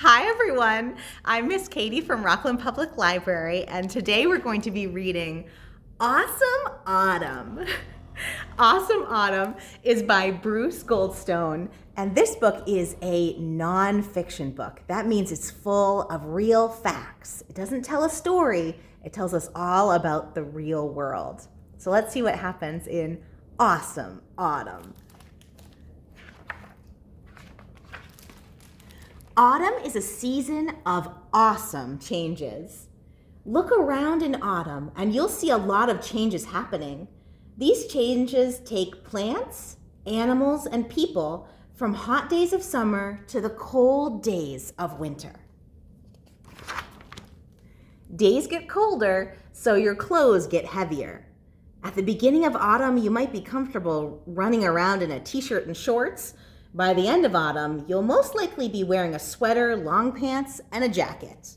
Hi everyone, I'm Miss Katie from Rockland Public Library, and today we're going to be reading Awesome Autumn. Awesome Autumn is by Bruce Goldstone, and this book is a non-fiction book. That means it's full of real facts. It doesn't tell a story, it tells us all about the real world. So let's see what happens in Awesome Autumn. Autumn is a season of awesome changes. Look around in autumn and you'll see a lot of changes happening. These changes take plants, animals, and people from hot days of summer to the cold days of winter. Days get colder, so your clothes get heavier. At the beginning of autumn, you might be comfortable running around in a t-shirt and shorts. By the end of autumn, you'll most likely be wearing a sweater, long pants, and a jacket.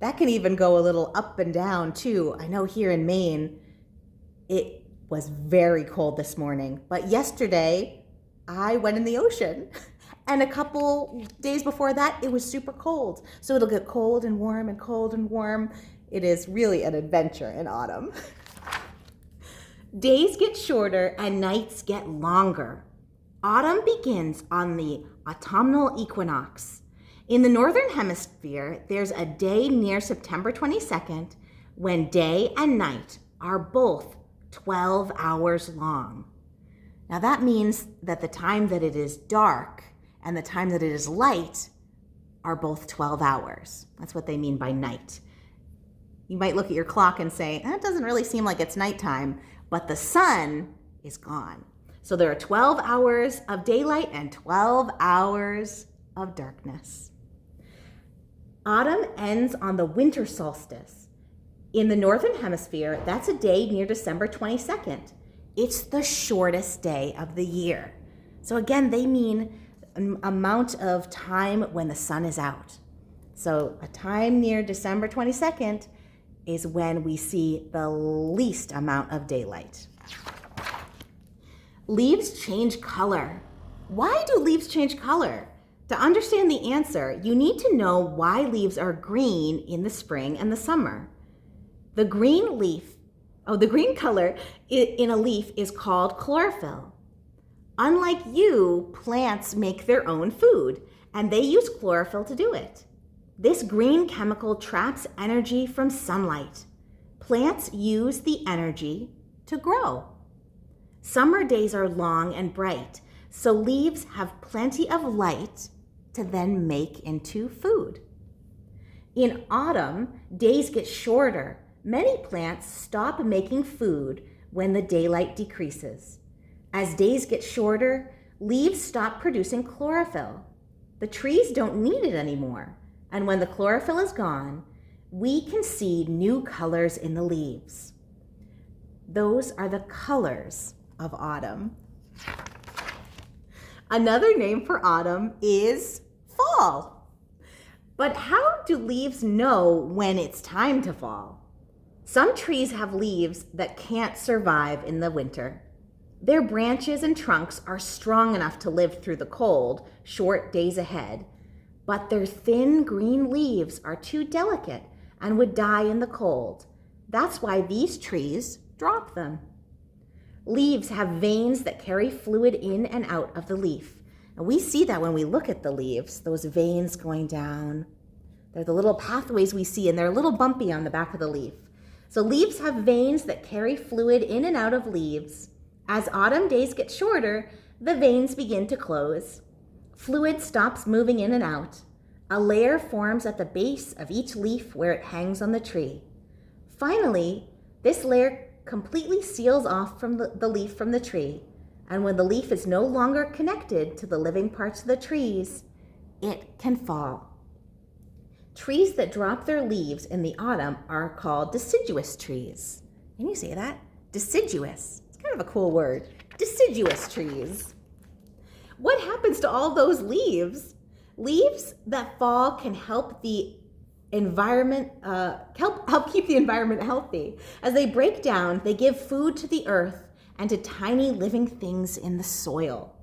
That can even go a little up and down too. I know here in Maine, it was very cold this morning, but yesterday I went in the ocean and a couple days before that, it was super cold. So it'll get cold and warm and cold and warm. It is really an adventure in autumn. Days get shorter and nights get longer. Autumn begins on the autumnal equinox. In the northern hemisphere, there's a day near September 22nd when day and night are both 12 hours long. Now that means that the time that it is dark and the time that it is light are both 12 hours. That's what they mean by night. You might look at your clock and say, that doesn't really seem like it's nighttime, but the sun is gone. So there are 12 hours of daylight and 12 hours of darkness. Autumn ends on the winter solstice. In the northern hemisphere, that's a day near December 22nd. It's the shortest day of the year. So again, they mean an amount of time when the sun is out. So a time near December 22nd is when we see the least amount of daylight. Leaves change color. Why do leaves change color? To understand the answer, you need to know why leaves are green in the spring and the summer. The green color in a leaf is called chlorophyll. Unlike you, plants make their own food, and they use chlorophyll to do it. This green chemical traps energy from sunlight. Plants use the energy to grow. Summer days are long and bright, so leaves have plenty of light to then make into food. In autumn, days get shorter. Many plants stop making food when the daylight decreases. As days get shorter, leaves stop producing chlorophyll. The trees don't need it anymore, and when the chlorophyll is gone, we can see new colors in the leaves. Those are the colors of autumn. Another name for autumn is fall. But how do leaves know when it's time to fall? Some trees have leaves that can't survive in the winter. Their branches and trunks are strong enough to live through the cold, short days ahead, but their thin green leaves are too delicate and would die in the cold. That's why these trees drop them. Leaves have veins that carry fluid in and out of the leaf. And we see that when we look at the leaves, those veins going down. They're the little pathways we see, and they're a little bumpy on the back of the leaf. So leaves have veins that carry fluid in and out of leaves. As autumn days get shorter, the veins begin to close. Fluid stops moving in and out. A layer forms at the base of each leaf where it hangs on the tree. Finally, this layer completely seals off from the leaf from the tree, and when the leaf is no longer connected to the living parts of the trees, it can fall. Trees that drop their leaves in the autumn are called deciduous trees. Can you say that? Deciduous. It's kind of a cool word. Deciduous trees. What happens to all those leaves? Leaves that fall can help the environment, help keep the environment healthy. As they break down, they give food to the earth and to tiny living things in the soil.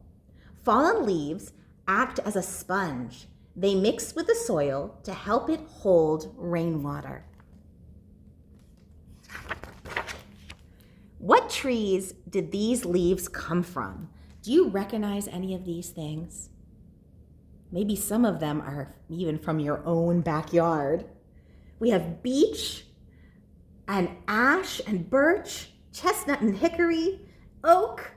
Fallen leaves act as a sponge. They mix with the soil to help it hold rainwater. What trees did these leaves come from? Do you recognize any of these things? Maybe some of them are even from your own backyard. We have beech and ash and birch, chestnut and hickory, oak,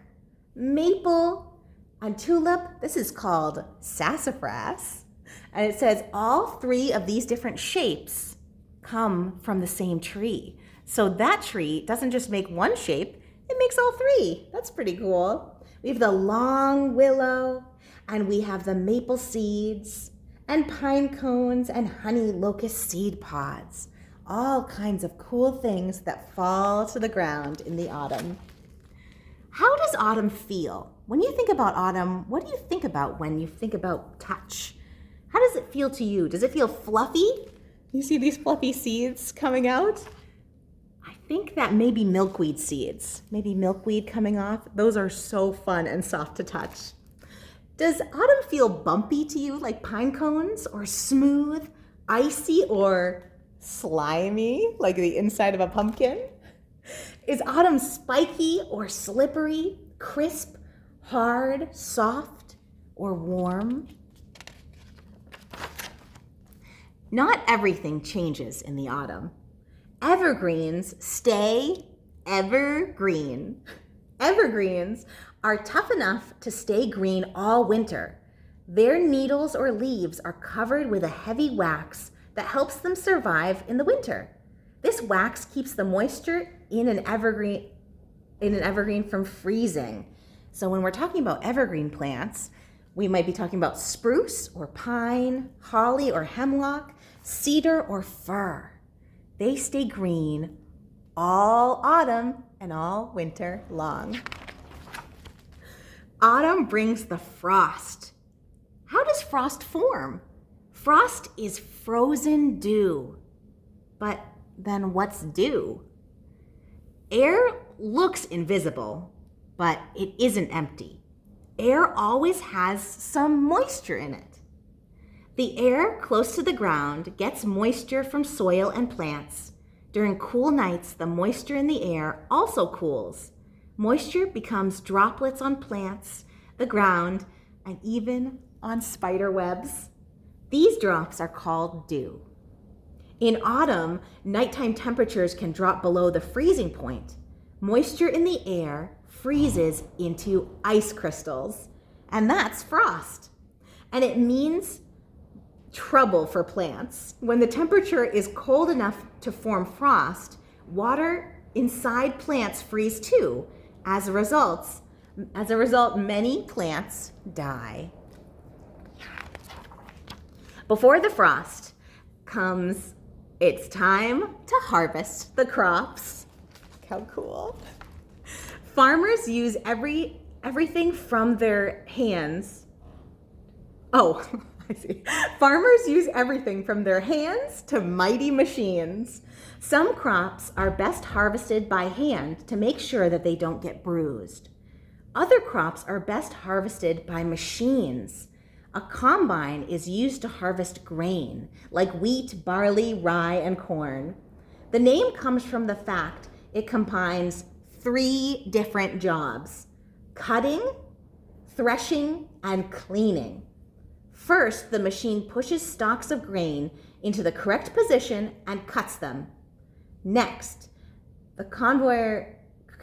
maple, and tulip. This is called sassafras. And it says all three of these different shapes come from the same tree. So that tree doesn't just make one shape, it makes all three. That's pretty cool. We have the long willow, and we have the maple seeds, and pine cones, and honey locust seed pods. All kinds of cool things that fall to the ground in the autumn. How does autumn feel? When you think about autumn, what do you think about when you think about touch? How does it feel to you? Does it feel fluffy? You see these fluffy seeds coming out? I think that may be milkweed seeds. Maybe milkweed coming off. Those are so fun and soft to touch. Does autumn feel bumpy to you, like pine cones, or smooth, icy, or slimy, like the inside of a pumpkin? Is autumn spiky or slippery, crisp, hard, soft, or warm? Not everything changes in the autumn. Evergreens stay evergreen. Evergreens are tough enough to stay green all winter. Their needles or leaves are covered with a heavy wax that helps them survive in the winter. This wax keeps the moisture in an evergreen from freezing. So when we're talking about evergreen plants, we might be talking about spruce or pine, holly or hemlock, cedar or fir. They stay green all autumn and all winter long. Autumn brings the frost. How does frost form? Frost is frozen dew. But then what's dew? Air looks invisible, but it isn't empty. Air always has some moisture in it. The air close to the ground gets moisture from soil and plants. During cool nights, the moisture in the air also cools. Moisture becomes droplets on plants, the ground, and even on spider webs. These drops are called dew. In autumn, nighttime temperatures can drop below the freezing point. Moisture in the air freezes into ice crystals, and that's frost. And it means trouble for plants. When the temperature is cold enough to form frost, water inside plants freeze too. As a result, many plants die. Before the frost comes, it's time to harvest the crops. How cool. Farmers use everything from their hands. Oh, I see. Farmers use everything from their hands to mighty machines. Some crops are best harvested by hand to make sure that they don't get bruised. Other crops are best harvested by machines. A combine is used to harvest grain, like wheat, barley, rye, and corn. The name comes from the fact it combines 3 different jobs: cutting, threshing, and cleaning. First, the machine pushes stalks of grain into the correct position and cuts them. Next, the conveyor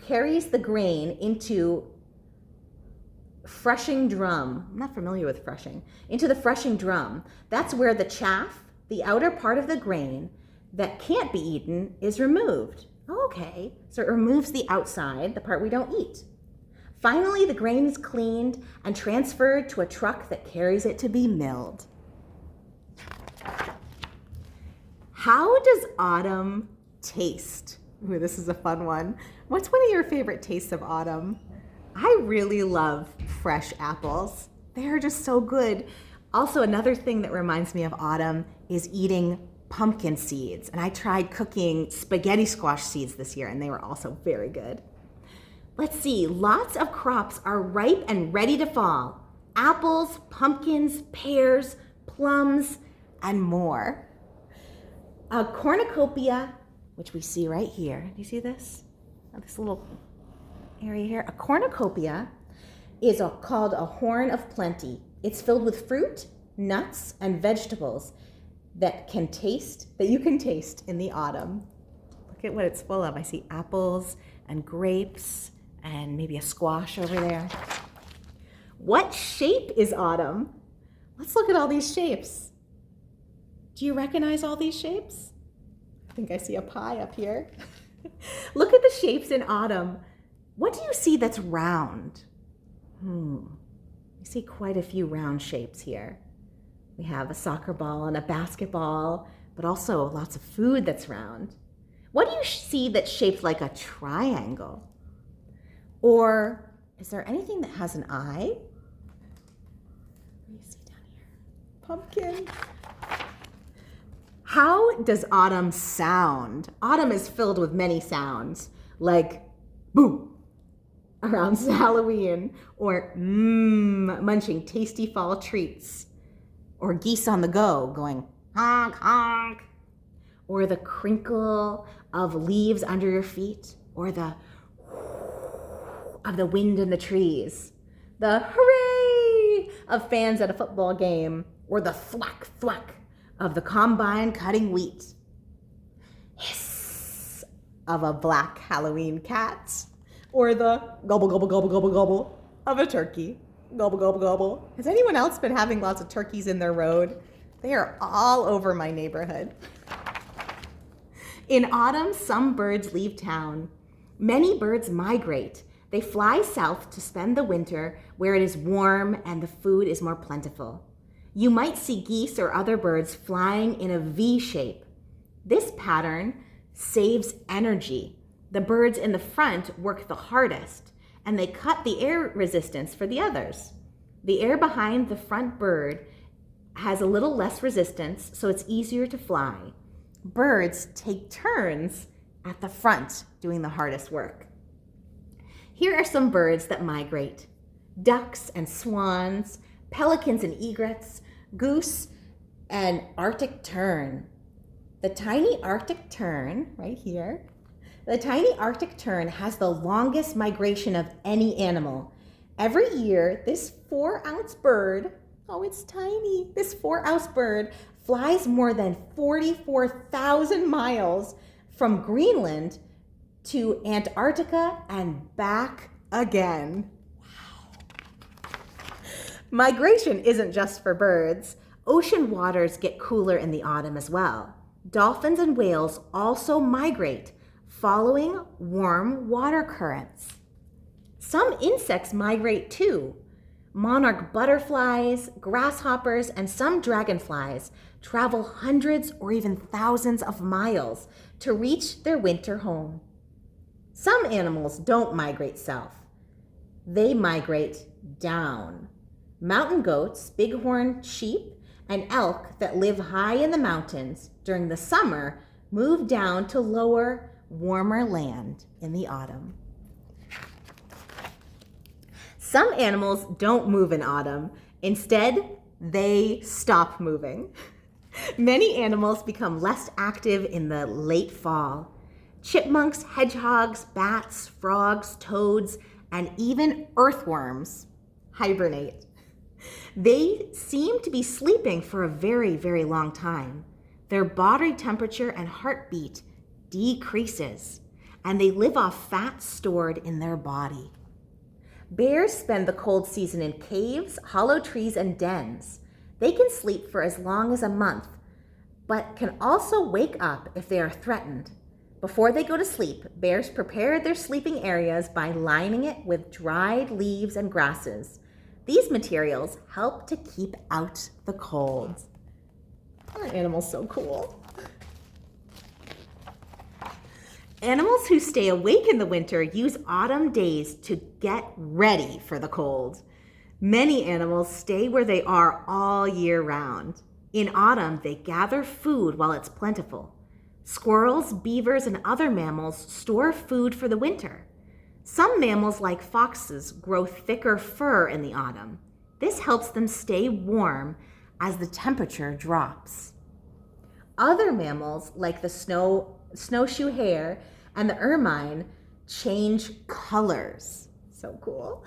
carries the grain into threshing drum. I'm not familiar with threshing. Into the threshing drum. That's where the chaff, the outer part of the grain that can't be eaten, is removed. Okay, so it removes the outside, the part we don't eat. Finally, the grain is cleaned and transferred to a truck that carries it to be milled. How does autumn taste? Ooh, this is a fun one. What's one of your favorite tastes of autumn? I really love fresh apples. They're just so good. Also, another thing that reminds me of autumn is eating pumpkin seeds. And I tried cooking spaghetti squash seeds this year, and they were also very good. Let's see, lots of crops are ripe and ready to fall. Apples, pumpkins, pears, plums, and more. A cornucopia, which we see right here. Do you see this? This little area here. A cornucopia is called a horn of plenty. It's filled with fruit, nuts, and vegetables that you can taste in the autumn. Look at what it's full of. I see apples and grapes and maybe a squash over there. What shape is autumn? Let's look at all these shapes. Do you recognize all these shapes? I think I see a pie up here. Look at the shapes in autumn. What do you see that's round? You see quite a few round shapes here. We have a soccer ball and a basketball, but also lots of food that's round. What do you see that's shaped like a triangle? Or is there anything that has an eye? What do you see down here? Pumpkin. How does autumn sound? Autumn is filled with many sounds, like boo around Halloween, or munching tasty fall treats, or geese on the go going honk, honk, or the crinkle of leaves under your feet, or the of the wind in the trees, the hooray of fans at a football game, or the thwack, thwack of the combine cutting wheat, hiss of a black Halloween cat, or the gobble, gobble, gobble, gobble, gobble of a turkey. Gobble, gobble, gobble. Has anyone else been having lots of turkeys in their road? They are all over my neighborhood. In autumn, some birds leave town. Many birds migrate. They fly south to spend the winter where it is warm and the food is more plentiful. You might see geese or other birds flying in a V shape. This pattern saves energy. The birds in the front work the hardest, and they cut the air resistance for the others. The air behind the front bird has a little less resistance, so it's easier to fly. Birds take turns at the front doing the hardest work. Here are some birds that migrate: ducks and swans, pelicans and egrets, goose, and Arctic tern. The tiny Arctic tern, right here, the tiny Arctic tern has the longest migration of any animal. Every year, this 4-ounce bird, oh, it's tiny, this 4-ounce bird flies more than 44,000 miles from Greenland to Antarctica and back again. Migration isn't just for birds. Ocean waters get cooler in the autumn as well. Dolphins and whales also migrate, following warm water currents. Some insects migrate too. Monarch butterflies, grasshoppers, and some dragonflies travel hundreds or even thousands of miles to reach their winter home. Some animals don't migrate south. They migrate down. Mountain goats, bighorn sheep, and elk that live high in the mountains during the summer move down to lower, warmer land in the autumn. Some animals don't move in autumn. Instead, they stop moving. Many animals become less active in the late fall. Chipmunks, hedgehogs, bats, frogs, toads, and even earthworms hibernate. They seem to be sleeping for a very, very long time. Their body temperature and heartbeat decreases, and they live off fat stored in their body. Bears spend the cold season in caves, hollow trees, and dens. They can sleep for as long as a month, but can also wake up if they are threatened. Before they go to sleep, bears prepare their sleeping areas by lining it with dried leaves and grasses. These materials help to keep out the cold. Aren't animals so cool? Animals who stay awake in the winter use autumn days to get ready for the cold. Many animals stay where they are all year round. In autumn, they gather food while it's plentiful. Squirrels, beavers, and other mammals store food for the winter. Some mammals, like foxes, grow thicker fur in the autumn. This helps them stay warm as the temperature drops. Other mammals, like the snowshoe hare and the ermine, change colors. So cool.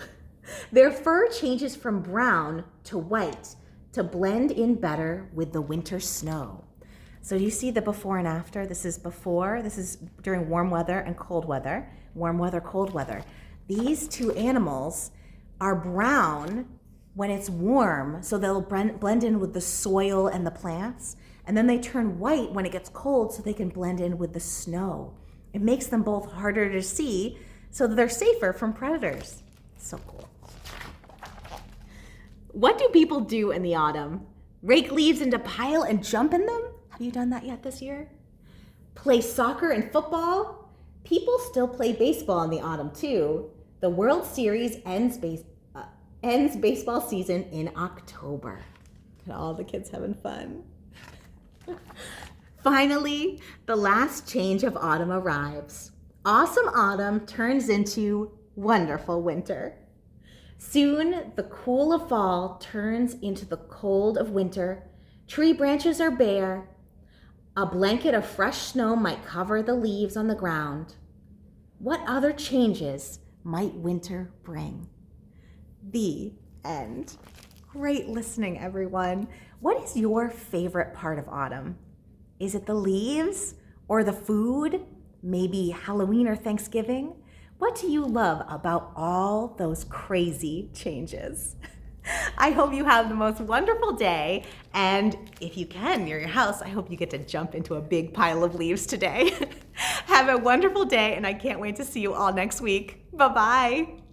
Their fur changes from brown to white to blend in better with the winter snow. So do you see the before and after? This is before, this is during warm weather and cold weather. Warm weather, cold weather. These two animals are brown when it's warm, so they'll blend in with the soil and the plants. And then they turn white when it gets cold so they can blend in with the snow. It makes them both harder to see so that they're safer from predators. So cool. What do people do in the autumn? Rake leaves into a pile and jump in them? Have you done that yet this year? Play soccer and football? People still play baseball in the autumn too. The World Series ends baseball season in October. And all the kids having fun. Finally, the last change of autumn arrives. Awesome autumn turns into wonderful winter. Soon, the cool of fall turns into the cold of winter. Tree branches are bare. A blanket of fresh snow might cover the leaves on the ground. What other changes might winter bring? The end. Great listening, everyone. What is your favorite part of autumn? Is it the leaves or the food? Maybe Halloween or Thanksgiving? What do you love about all those crazy changes? I hope you have the most wonderful day. And if you can, near your house, I hope you get to jump into a big pile of leaves today. Have a wonderful day, and I can't wait to see you all next week. Bye-bye.